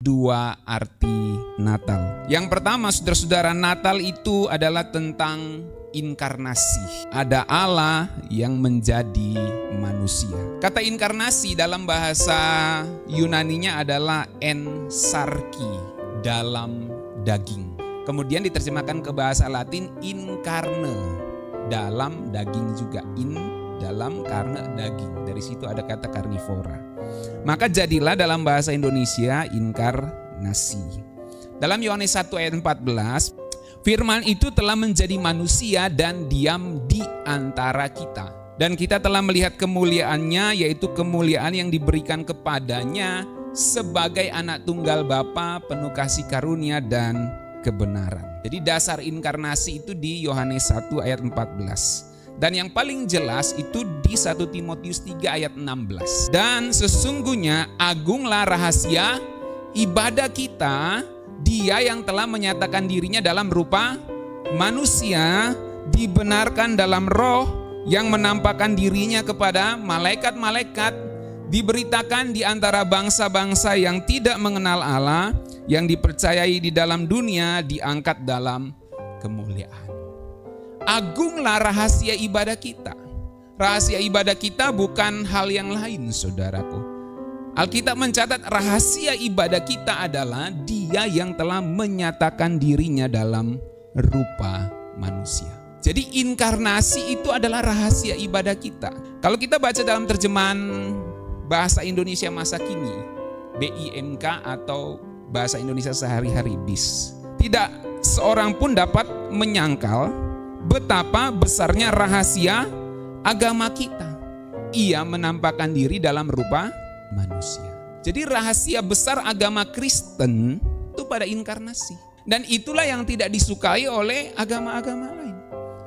dua arti Natal. Yang pertama, saudara-saudara, Natal itu adalah tentang inkarnasi. Ada Allah yang menjadi manusia. Kata inkarnasi dalam bahasa Yunaninya adalah ensarki, dalam daging. Kemudian diterjemahkan ke bahasa Latin incarne, dalam daging juga. Dalam karena daging. Dari situ ada kata karnivora. Maka jadilah dalam bahasa Indonesia inkarnasi. Dalam Yohanes 1 ayat 14, firman itu telah menjadi manusia dan diam di antara kita. Dan kita telah melihat kemuliaannya, yaitu kemuliaan yang diberikan kepadanya sebagai anak tunggal Bapa, penuh kasih karunia dan kebenaran. Jadi dasar inkarnasi itu di Yohanes 1 ayat 14. Dan yang paling jelas itu di 1 Timotius 3 ayat 16. Dan sesungguhnya agunglah rahasia ibadah kita, Dia yang telah menyatakan dirinya dalam rupa manusia, dibenarkan dalam roh, yang menampakkan dirinya kepada malaikat-malaikat, diberitakan di antara bangsa-bangsa yang tidak mengenal Allah, yang dipercayai di dalam dunia, diangkat dalam kemuliaan. Agunglah rahasia ibadah kita. Rahasia ibadah kita bukan hal yang lain, saudaraku. Alkitab mencatat rahasia ibadah kita adalah Dia yang telah menyatakan dirinya dalam rupa manusia. Jadi inkarnasi itu adalah rahasia ibadah kita. Kalau kita baca dalam terjemahan bahasa Indonesia masa kini, BIMK atau bahasa Indonesia sehari-hari, BIS, tidak seorang pun dapat menyangkal betapa besarnya rahasia agama kita. Ia menampakkan diri dalam rupa manusia. Jadi rahasia besar agama Kristen itu pada inkarnasi. Dan itulah yang tidak disukai oleh agama-agama lain.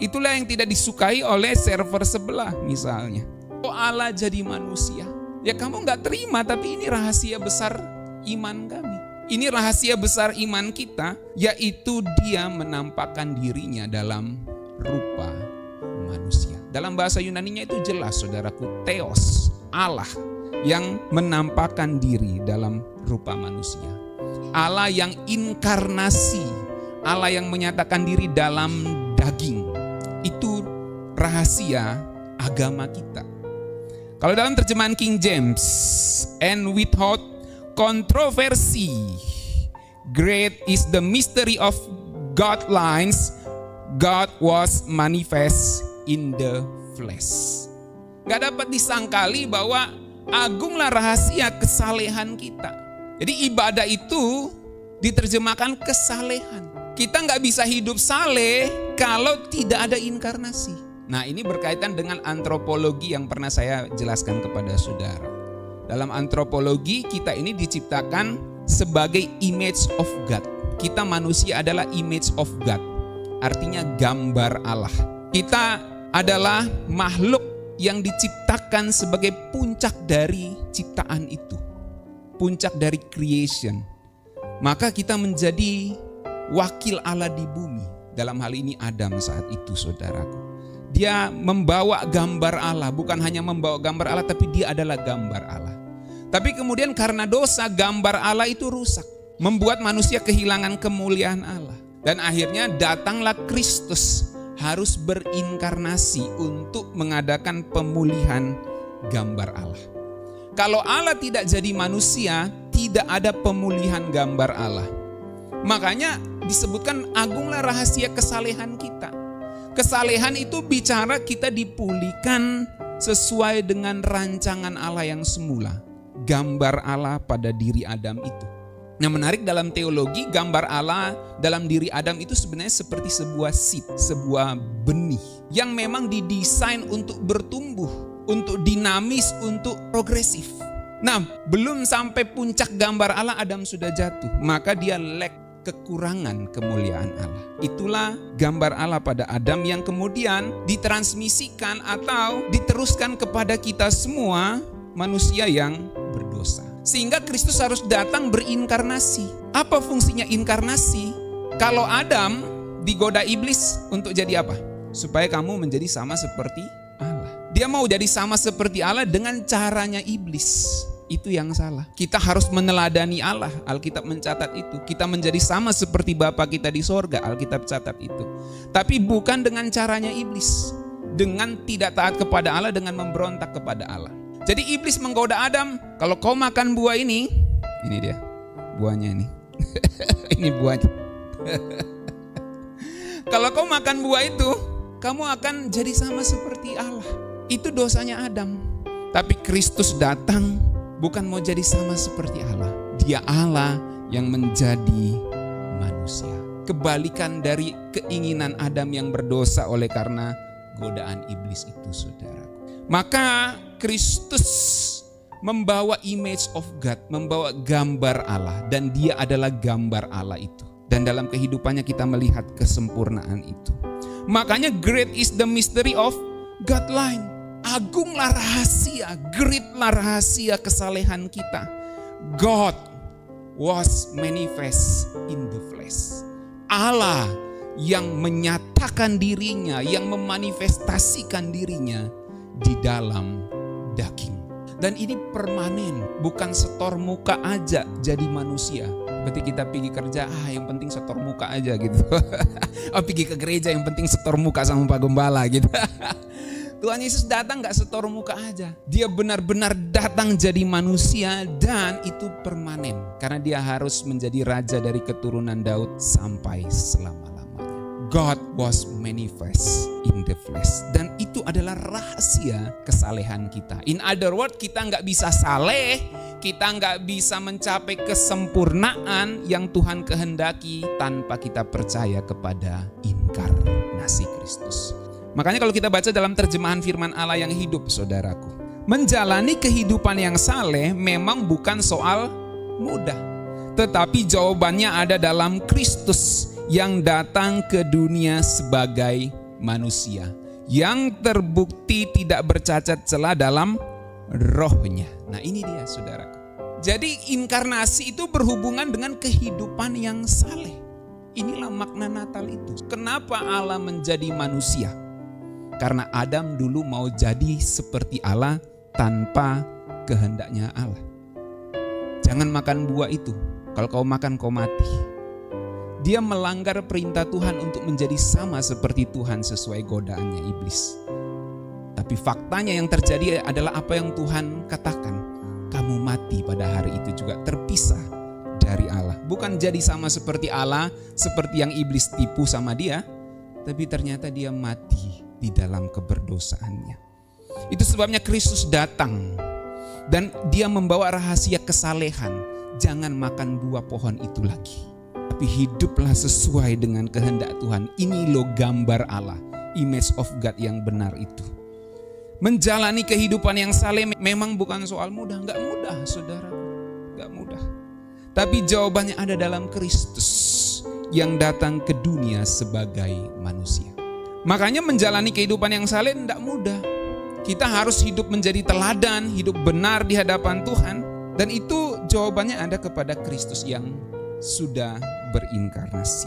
Itulah yang tidak disukai oleh server sebelah misalnya. Oh, Allah jadi manusia. Ya kamu gak terima, tapi ini rahasia besar iman kami. Ini rahasia besar iman kita, yaitu Dia menampakkan dirinya dalam rupa manusia. Dalam bahasa Yunaninya itu jelas, saudaraku, theos, Allah yang menampakkan diri dalam rupa manusia. Allah yang inkarnasi, Allah yang menyatakan diri dalam daging. Itu rahasia agama kita. Kalau dalam terjemahan King James, and without controversy, great is the mystery of God lines, God was manifest in the flesh. Gak dapat disangkali bahwa agunglah rahasia kesalehan kita. Jadi ibadah itu diterjemahkan kesalehan. Kita gak bisa hidup saleh kalau tidak ada inkarnasi. Nah, ini berkaitan dengan antropologi yang pernah saya jelaskan kepada saudara. Dalam antropologi kita ini diciptakan sebagai image of God. Kita manusia adalah image of God. Artinya gambar Allah. Kita adalah makhluk yang diciptakan sebagai puncak dari ciptaan itu. Puncak dari creation. Maka kita menjadi wakil Allah di bumi. Dalam hal ini Adam saat itu, saudaraku. Dia membawa gambar Allah. Bukan hanya membawa gambar Allah, tapi dia adalah gambar Allah. Tapi kemudian karena dosa, gambar Allah itu rusak. Membuat manusia kehilangan kemuliaan Allah. Dan akhirnya datanglah Kristus, harus berinkarnasi untuk mengadakan pemulihan gambar Allah. Kalau Allah tidak jadi manusia, tidak ada pemulihan gambar Allah. Makanya disebutkan agunglah rahasia kesalehan kita. Kesalehan itu bicara kita dipulihkan sesuai dengan rancangan Allah yang semula. Gambar Allah pada diri Adam itu. Nah, menarik dalam teologi, gambar Allah dalam diri Adam itu sebenarnya seperti sebuah seed, sebuah benih yang memang didesain untuk bertumbuh, untuk dinamis, untuk progresif. Nah, belum sampai puncak gambar Allah, Adam sudah jatuh. Maka dia kekurangan kemuliaan Allah. Itulah gambar Allah pada Adam yang kemudian ditransmisikan atau diteruskan kepada kita semua manusia yang berdosa. Sehingga Kristus harus datang berinkarnasi. Apa fungsinya inkarnasi? Kalau Adam digoda iblis untuk jadi apa? Supaya kamu menjadi sama seperti Allah. Dia mau jadi sama seperti Allah dengan caranya iblis. Itu yang salah. Kita harus meneladani Allah. Alkitab mencatat itu. Kita menjadi sama seperti Bapa kita di sorga. Alkitab catat itu. Tapi bukan dengan caranya iblis. Dengan tidak taat kepada Allah, dengan memberontak kepada Allah. Jadi iblis menggoda Adam, kalau kau makan buah ini dia buahnya ini. Ini buahnya. Kalau kau makan buah itu, kamu akan jadi sama seperti Allah. Itu dosanya Adam. Tapi Kristus datang bukan mau jadi sama seperti Allah. Dia Allah yang menjadi manusia. Kebalikan dari keinginan Adam yang berdosa oleh karena godaan iblis itu, saudaraku. Maka Kristus membawa image of God, membawa gambar Allah, dan dia adalah gambar Allah itu. Dan dalam kehidupannya kita melihat kesempurnaan itu. Makanya great is the mystery of God line. Agunglah rahasia, greatlah rahasia kesalehan kita. God was manifest in the flesh. Allah yang menyatakan dirinya, yang memanifestasikan dirinya di dalam daging. Dan ini permanen, bukan setor muka aja jadi manusia. Berarti kita pergi kerja, yang penting setor muka aja gitu. Pergi ke gereja yang penting setor muka sama Pak Gembala gitu. Tuhan Yesus datang gak setor muka aja. Dia benar-benar datang jadi manusia dan itu permanen. Karena dia harus menjadi raja dari keturunan Daud sampai selama-lamanya. God was manifest in the flesh. Dan itu adalah rahasia kesalehan kita. In other words, kita gak bisa saleh, kita gak bisa mencapai kesempurnaan yang Tuhan kehendaki tanpa kita percaya kepada inkarnasi Kristus. Makanya kalau kita baca dalam terjemahan firman Allah yang hidup, saudaraku, menjalani kehidupan yang saleh memang bukan soal mudah. Tetapi jawabannya ada dalam Kristus yang datang ke dunia sebagai manusia, yang terbukti tidak bercacat celah dalam rohnya. Nah ini dia, saudaraku. Jadi inkarnasi itu berhubungan dengan kehidupan yang saleh. Inilah makna Natal itu. Kenapa Allah menjadi manusia? Karena Adam dulu mau jadi seperti Allah tanpa kehendaknya Allah. Jangan makan buah itu. Kalau kau makan kau mati. Dia melanggar perintah Tuhan untuk menjadi sama seperti Tuhan sesuai godaannya iblis. Tapi faktanya yang terjadi adalah apa yang Tuhan katakan. Kamu mati pada hari itu juga terpisah dari Allah. Bukan jadi sama seperti Allah, seperti yang iblis tipu sama dia. Tapi ternyata dia mati di dalam keberdosaannya. Itu sebabnya Kristus datang dan dia membawa rahasia kesalehan. Jangan makan buah pohon itu lagi, tapi hiduplah sesuai dengan kehendak Tuhan. Ini loh gambar Allah, image of God yang benar itu. Menjalani kehidupan yang saleh memang bukan soal mudah, gak mudah saudara, gak mudah. Tapi jawabannya ada dalam Kristus yang datang ke dunia sebagai manusia. Makanya menjalani kehidupan yang saleh tidak mudah. Kita harus hidup menjadi teladan, hidup benar di hadapan Tuhan. Dan itu jawabannya ada kepada Kristus yang sudah berinkarnasi.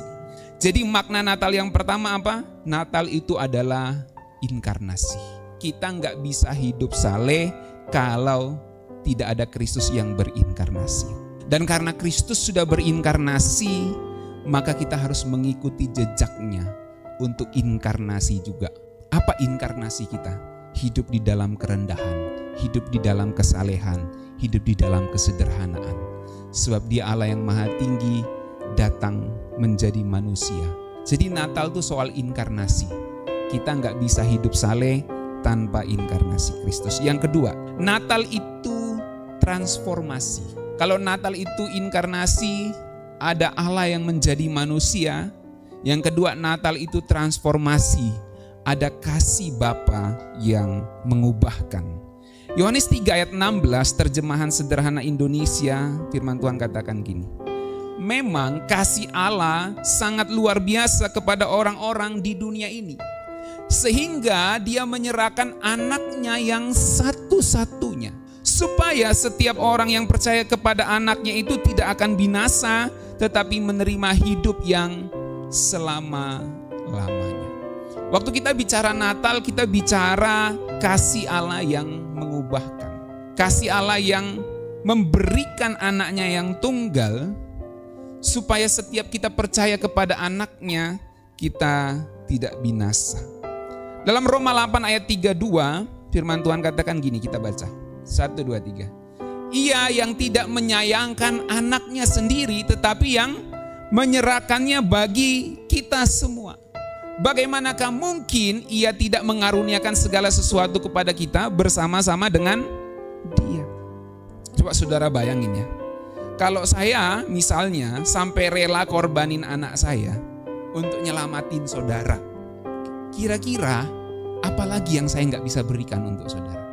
Jadi makna Natal yang pertama apa? Natal itu adalah inkarnasi. Kita nggak bisa hidup saleh kalau tidak ada Kristus yang berinkarnasi. Dan karena Kristus sudah berinkarnasi, maka kita harus mengikuti jejaknya untuk inkarnasi juga. Apa inkarnasi kita? Hidup di dalam kerendahan, hidup di dalam kesalehan, hidup di dalam kesederhanaan. Sebab dia Allah yang maha tinggi datang menjadi manusia. Jadi Natal itu soal inkarnasi. Kita nggak bisa hidup saleh tanpa inkarnasi Kristus. Yang kedua, Natal itu transformasi. Kalau Natal itu inkarnasi, ada Allah yang menjadi manusia. Yang kedua, Natal itu transformasi. Ada kasih Bapa yang mengubahkan. Yohanes 3 ayat 16 terjemahan sederhana Indonesia, firman Tuhan katakan gini. Memang kasih Allah sangat luar biasa kepada orang-orang di dunia ini. Sehingga dia menyerahkan anaknya yang satu-satunya. Supaya setiap orang yang percaya kepada anaknya itu tidak akan binasa, tetapi menerima hidup yang selama-lamanya. Waktu kita bicara Natal, kita bicara kasih Allah yang mengubahkan. Kasih Allah yang memberikan anaknya yang tunggal supaya setiap kita percaya kepada anaknya, kita tidak binasa. Dalam Roma 8 ayat 32, firman Tuhan katakan gini, kita baca. 1, 2, 3. Ia yang tidak menyayangkan anaknya sendiri, tetapi yang menyerahkannya bagi kita semua. Bagaimanakah mungkin ia tidak mengaruniakan segala sesuatu kepada kita bersama-sama dengan Dia? Coba saudara bayangin ya. Kalau saya misalnya sampai rela korbanin anak saya untuk nyelamatin saudara, kira-kira apalagi yang saya nggak bisa berikan untuk saudara?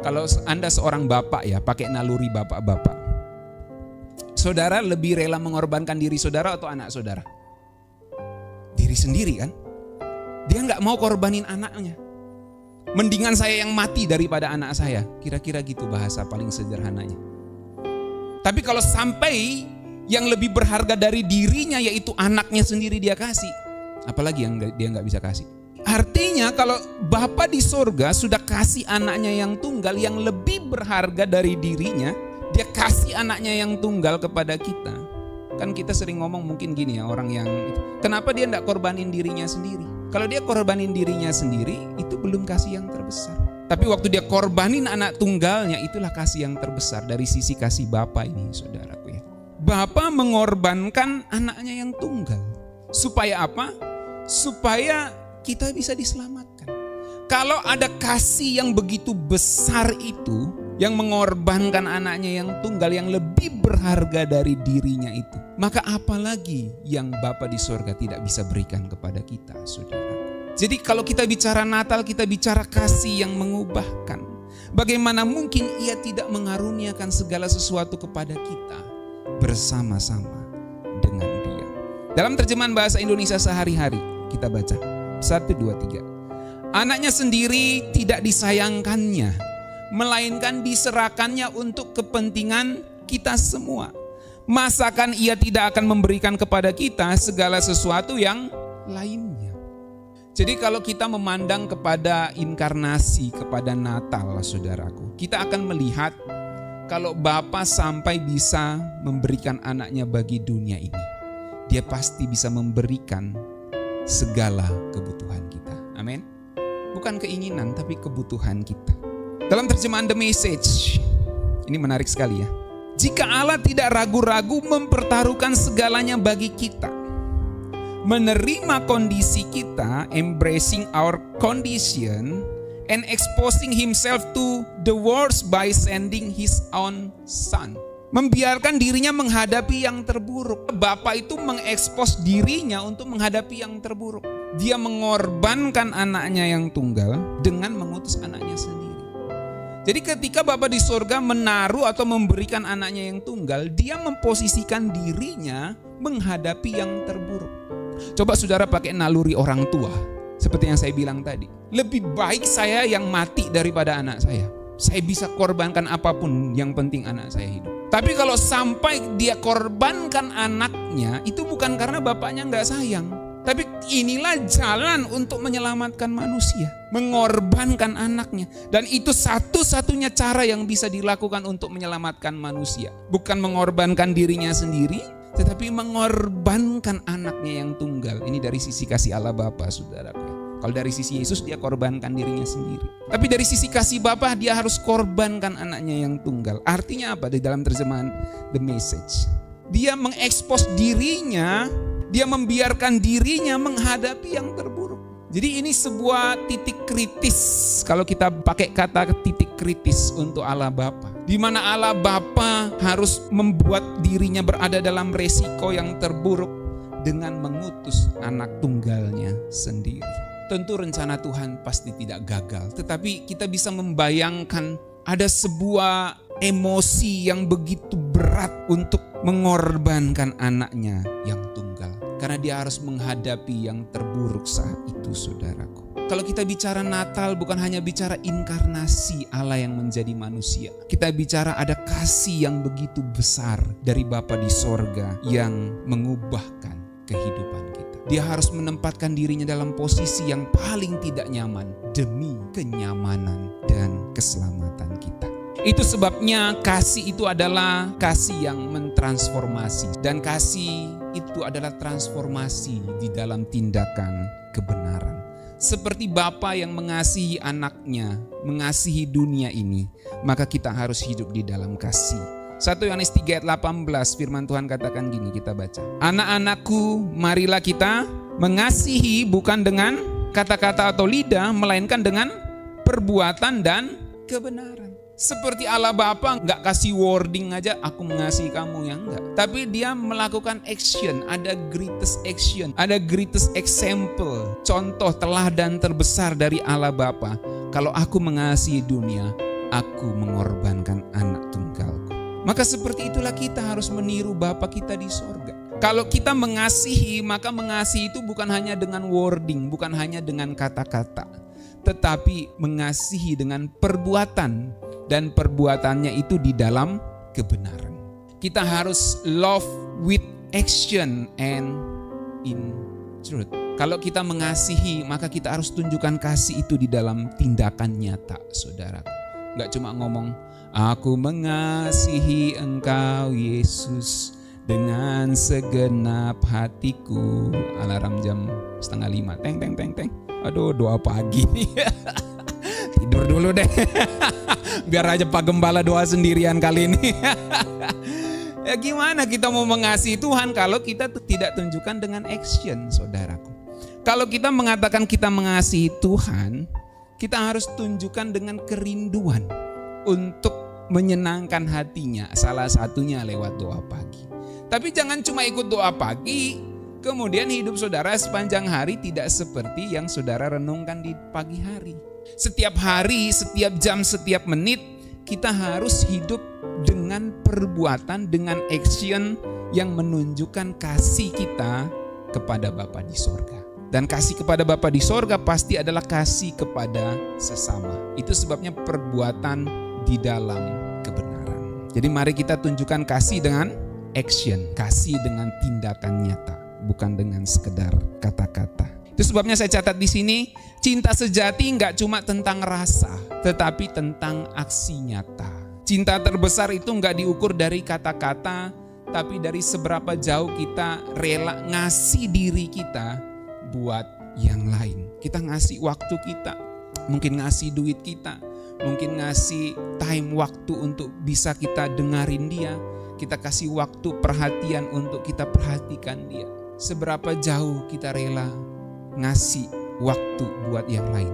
Kalau Anda seorang bapak ya, pakai naluri bapak-bapak, saudara lebih rela mengorbankan diri saudara atau anak saudara? Diri sendiri kan? Dia nggak mau korbanin anaknya. Mendingan saya yang mati daripada anak saya. Kira-kira gitu bahasa paling sederhananya. Tapi kalau sampai yang lebih berharga dari dirinya yaitu anaknya sendiri dia kasih, apalagi yang dia nggak bisa kasih. Artinya kalau Bapa di sorga sudah kasih anaknya yang tunggal yang lebih berharga dari dirinya, dia kasih anaknya yang tunggal kepada kita. Kan kita sering ngomong mungkin gini ya, orang yang kenapa dia nggak korbanin dirinya sendiri? Kalau dia korbanin dirinya sendiri itu belum kasih yang terbesar. Tapi waktu dia korbanin anak tunggalnya, itulah kasih yang terbesar dari sisi kasih Bapa ini, saudaraku ya. Bapa mengorbankan anaknya yang tunggal. Supaya apa? Supaya kita bisa diselamatkan. Kalau ada kasih yang begitu besar itu, yang mengorbankan anaknya yang tunggal yang lebih berharga dari dirinya itu, maka apalagi yang Bapa di sorga tidak bisa berikan kepada kita, saudara. Jadi kalau kita bicara Natal, kita bicara kasih yang mengubahkan. Bagaimana mungkin Ia tidak mengaruniakan segala sesuatu kepada kita bersama-sama dengan Dia. Dalam terjemahan bahasa Indonesia sehari-hari, kita baca 1, 2, 3. Anaknya sendiri tidak disayangkannya, melainkan diserahkannya untuk kepentingan kita semua. Masakan Ia tidak akan memberikan kepada kita segala sesuatu yang lainnya. Jadi kalau kita memandang kepada inkarnasi, kepada Natal, saudaraku, kita akan melihat kalau Bapa sampai bisa memberikan anaknya bagi dunia ini, Dia pasti bisa memberikan segala kebutuhan kita. Amin. Bukan keinginan, tapi kebutuhan kita. Dalam terjemahan The Message, ini menarik sekali ya. Jika Allah tidak ragu-ragu mempertaruhkan segalanya bagi kita, menerima kondisi kita, embracing our condition, and exposing Himself to the worst by sending His own Son. Membiarkan dirinya menghadapi yang terburuk. Bapa itu mengekspos dirinya untuk menghadapi yang terburuk. Dia mengorbankan anaknya yang tunggal dengan mengutus anaknya sendiri. Jadi ketika Bapa di sorga menaruh atau memberikan anaknya yang tunggal, Dia memposisikan dirinya menghadapi yang terburuk. Coba saudara pakai naluri orang tua, seperti yang saya bilang tadi. Lebih baik saya yang mati daripada anak saya. Saya bisa korbankan apapun, yang penting anak saya hidup. Tapi kalau sampai dia korbankan anaknya, itu bukan karena bapaknya nggak sayang. Tapi inilah jalan untuk menyelamatkan manusia. Mengorbankan anaknya. Dan itu satu-satunya cara yang bisa dilakukan untuk menyelamatkan manusia. Bukan mengorbankan dirinya sendiri, tetapi mengorbankan anaknya yang tunggal. Ini dari sisi kasih Allah Bapa, saudaraku. Kalau dari sisi Yesus, Dia korbankan dirinya sendiri. Tapi dari sisi kasih Bapa, Dia harus korbankan anaknya yang tunggal. Artinya apa? Di dalam terjemahan The Message, Dia mengekspos dirinya, Dia membiarkan dirinya menghadapi yang terburuk. Jadi ini sebuah titik kritis. Kalau kita pakai kata titik kritis untuk Allah Bapa, di mana Allah Bapa harus membuat dirinya berada dalam resiko yang terburuk dengan mengutus anak tunggalnya sendiri. Tentu rencana Tuhan pasti tidak gagal, tetapi kita bisa membayangkan ada sebuah emosi yang begitu berat untuk mengorbankan anaknya yang tunggal. Karena dia harus menghadapi yang terburuk saat itu, saudaraku. Kalau kita bicara Natal, bukan hanya bicara inkarnasi Allah yang menjadi manusia. Kita bicara ada kasih yang begitu besar dari Bapa di sorga yang mengubahkan kehidupan kita. Dia harus menempatkan dirinya dalam posisi yang paling tidak nyaman demi kenyamanan dan keselamatan kita. Itu sebabnya kasih itu adalah kasih yang mentransformasi. Dan kasih itu adalah transformasi di dalam tindakan kebenaran. Seperti Bapa yang mengasihi anaknya, mengasihi dunia ini, maka kita harus hidup di dalam kasih. 1 Yohanes 3 ayat 18 firman Tuhan katakan gini, kita baca. Anak-anakku, marilah kita mengasihi bukan dengan kata-kata atau lidah, melainkan dengan perbuatan dan kebenaran. Seperti Allah Bapa nggak kasih wording aja, aku mengasihi kamu, ya enggak. Tapi dia melakukan action, ada greatest action, ada greatest example. Contoh teladan terbesar dari Allah Bapa. Kalau aku mengasihi dunia, aku mengorbankan anak tunggalku. Maka seperti itulah kita harus meniru Bapa kita di sorga. Kalau kita mengasihi, maka mengasihi itu bukan hanya dengan wording, bukan hanya dengan kata-kata, tetapi mengasihi dengan perbuatan. Dan perbuatannya itu di dalam kebenaran. Kita harus love with action and in truth. Kalau kita mengasihi, maka kita harus tunjukkan kasih itu di dalam tindakan nyata, saudara. Gak cuma ngomong, aku mengasihi engkau Yesus dengan segenap hatiku. Alarm jam 4:30, teng teng teng teng. Aduh, doa pagi nih. Tidur dulu deh. Biar aja Pak Gembala doa sendirian kali ini. Ya gimana kita mau mengasihi Tuhan kalau kita tidak tunjukkan dengan action, saudaraku. Kalau kita mengatakan kita mengasihi Tuhan, kita harus tunjukkan dengan kerinduan untuk menyenangkan hatinya. Salah satunya lewat doa pagi. Tapi jangan cuma ikut doa pagi, kemudian hidup saudara sepanjang hari tidak seperti yang saudara renungkan di pagi hari. Setiap hari, setiap jam, setiap menit kita harus hidup dengan perbuatan, dengan action yang menunjukkan kasih kita kepada Bapa di sorga. Dan kasih kepada Bapa di sorga pasti adalah kasih kepada sesama. Itu sebabnya perbuatan di dalam kebenaran. Jadi mari kita tunjukkan kasih dengan action, kasih dengan tindakan nyata, bukan dengan sekedar kata-kata. Itu sebabnya saya catat di sini, cinta sejati nggak cuma tentang rasa, tetapi tentang aksi nyata. Cinta terbesar itu nggak diukur dari kata-kata, tapi dari seberapa jauh kita rela ngasih diri kita buat yang lain. Kita ngasih waktu kita, mungkin ngasih duit kita, mungkin ngasih time waktu untuk bisa kita dengarin dia. Kita kasih waktu perhatian untuk kita perhatikan dia. Seberapa jauh kita rela ngasih waktu buat yang lain.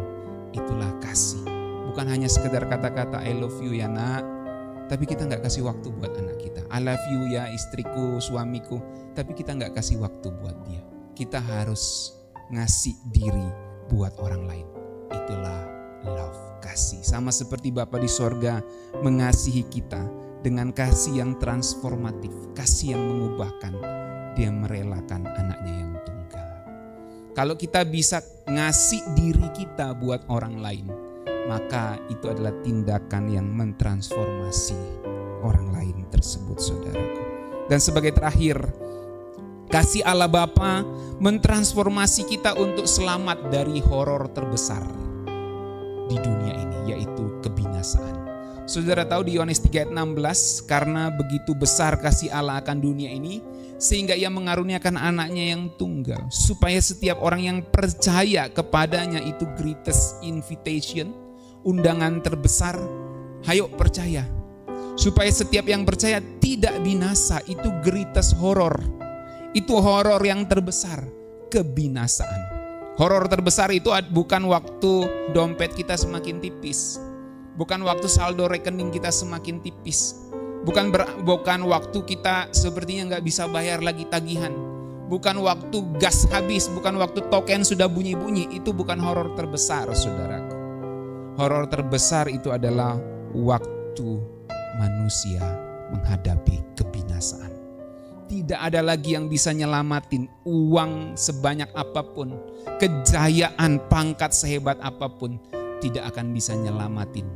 Itulah kasih. Bukan hanya sekedar kata-kata I love you ya nak, tapi kita gak kasih waktu buat anak kita. I love you ya istriku, suamiku, tapi kita gak kasih waktu buat dia. Kita harus ngasih diri buat orang lain. Itulah love, kasih. Sama seperti Bapa di sorga mengasihi kita dengan kasih yang transformatif, kasih yang mengubahkan. Dia merelakan anaknya yang tunggal. Kalau kita bisa ngasih diri kita buat orang lain, maka itu adalah tindakan yang mentransformasi orang lain tersebut, saudaraku. Dan sebagai terakhir, kasih Allah Bapa mentransformasi kita untuk selamat dari horor terbesar di dunia ini, yaitu kebinasaan. Saudara tahu di Yohanes 3 ayat 16, karena begitu besar kasih Allah akan dunia ini, sehingga ia mengaruniakan anaknya yang tunggal, supaya setiap orang yang percaya kepadanya, itu greatest invitation, undangan terbesar, hayo percaya. Supaya setiap yang percaya tidak binasa, itu greatest horror, itu horor yang terbesar, kebinasaan. Horor terbesar itu bukan waktu dompet kita semakin tipis, bukan waktu saldo rekening kita semakin tipis, bukan waktu kita sepertinya nggak bisa bayar lagi tagihan, bukan waktu gas habis, bukan waktu token sudah bunyi-bunyi. Itu bukan horor terbesar, saudaraku. Horor terbesar itu adalah waktu manusia menghadapi kebinasaan. Tidak ada lagi yang bisa nyelamatin. Uang sebanyak apapun, kejayaan, pangkat sehebat apapun, tidak akan bisa nyelamatin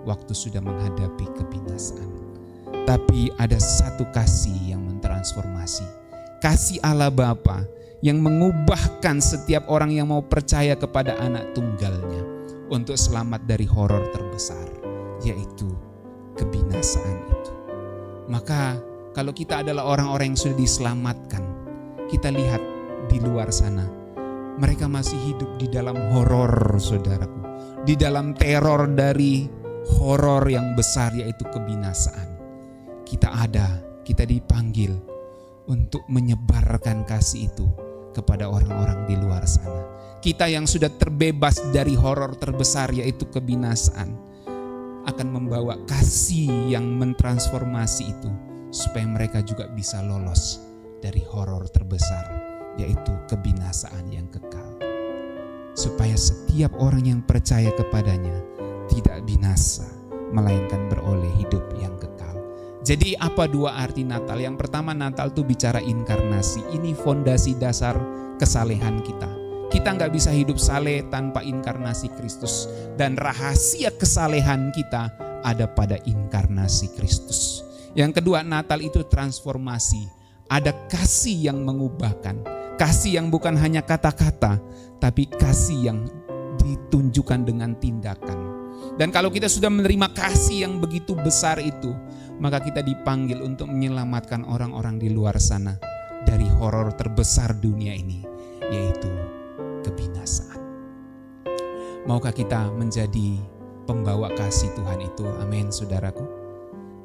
waktu sudah menghadapi kebinasaan. Tapi ada satu kasih yang mentransformasi. Kasih Allah Bapa yang mengubahkan setiap orang yang mau percaya kepada anak tunggalnya untuk selamat dari horor terbesar, yaitu kebinasaan itu. Maka kalau kita adalah orang-orang yang sudah diselamatkan, kita lihat di luar sana, mereka masih hidup di dalam horor, saudaraku. Di dalam teror dari horor yang besar, yaitu kebinasaan. Kita dipanggil untuk menyebarkan kasih itu kepada orang-orang di luar sana. Kita yang sudah terbebas dari horor terbesar, yaitu kebinasaan, akan membawa kasih yang mentransformasi itu, supaya mereka juga bisa lolos dari horor terbesar, yaitu kebinasaan yang kekal. Supaya setiap orang yang percaya kepadanya tidak binasa, melainkan beroleh hidup yang kekal. Jadi apa dua arti Natal? Yang pertama, Natal itu bicara inkarnasi. Ini fondasi dasar kesalehan kita. Kita nggak bisa hidup saleh tanpa inkarnasi Kristus. Dan rahasia kesalehan kita ada pada inkarnasi Kristus. Yang kedua, Natal itu transformasi. Ada kasih yang mengubahkan. Kasih yang bukan hanya kata-kata, tapi kasih yang ditunjukkan dengan tindakan. Dan kalau kita sudah menerima kasih yang begitu besar itu, maka kita dipanggil untuk menyelamatkan orang-orang di luar sana dari horor terbesar dunia ini, yaitu kebinasaan. Maukah kita menjadi pembawa kasih Tuhan itu? Amin, saudaraku.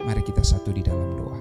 Mari kita satu di dalam doa.